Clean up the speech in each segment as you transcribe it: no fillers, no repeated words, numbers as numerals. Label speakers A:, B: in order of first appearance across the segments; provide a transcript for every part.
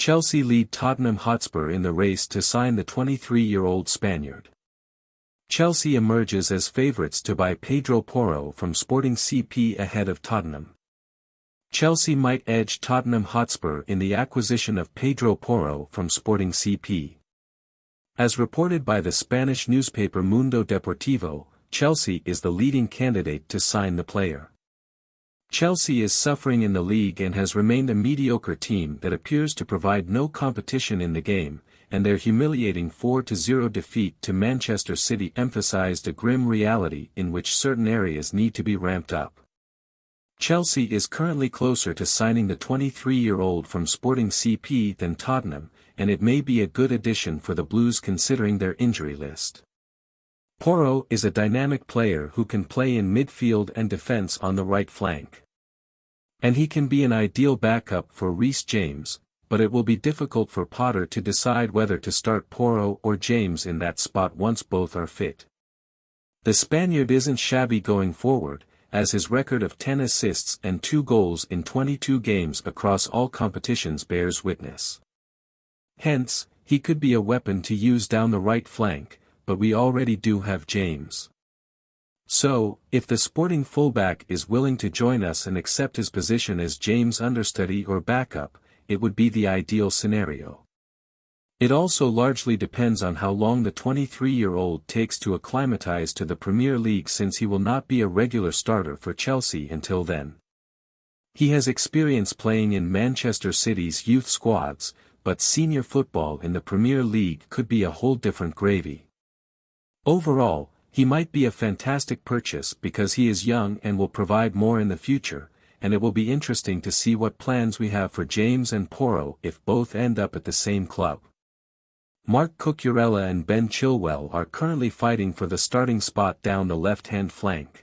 A: Chelsea lead Tottenham Hotspur in the race to sign the 23-year-old Spaniard. Chelsea emerges as favourites to buy Pedro Porro from Sporting CP ahead of Tottenham. Chelsea might edge Tottenham Hotspur in the acquisition of Pedro Porro from Sporting CP. As reported by the Spanish newspaper Mundo Deportivo, Chelsea is the leading candidate to sign the player. Chelsea is suffering in the league and has remained a mediocre team that appears to provide no competition in the game, and their humiliating 4-0 defeat to Manchester City emphasized a grim reality in which certain areas need to be ramped up. Chelsea is currently closer to signing the 23-year-old from Sporting CP than Tottenham, and it may be a good addition for the Blues considering their injury list. Porro is a dynamic player who can play in midfield and defense on the right flank. And he can be an ideal backup for Reece James, but it will be difficult for Potter to decide whether to start Porro or James in that spot once both are fit. The Spaniard isn't shabby going forward, as his record of 10 assists and 2 goals in 22 games across all competitions bears witness. Hence, he could be a weapon to use down the right flank, but we already do have James. So, if the Sporting fullback is willing to join us and accept his position as James' understudy or backup, it would be the ideal scenario. It also largely depends on how long the 23-year-old takes to acclimatize to the Premier League, since he will not be a regular starter for Chelsea until then. He has experience playing in Manchester City's youth squads, but senior football in the Premier League could be a whole different gravy. Overall, he might be a fantastic purchase because he is young and will provide more in the future, and it will be interesting to see what plans we have for James and Porro if both end up at the same club. Marc Cucurella and Ben Chilwell are currently fighting for the starting spot down the left-hand flank.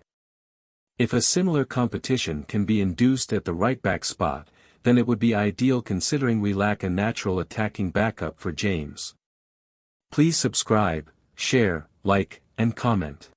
A: If a similar competition can be induced at the right-back spot, then it would be ideal considering we lack a natural attacking backup for James. Please subscribe, share, like, and comment.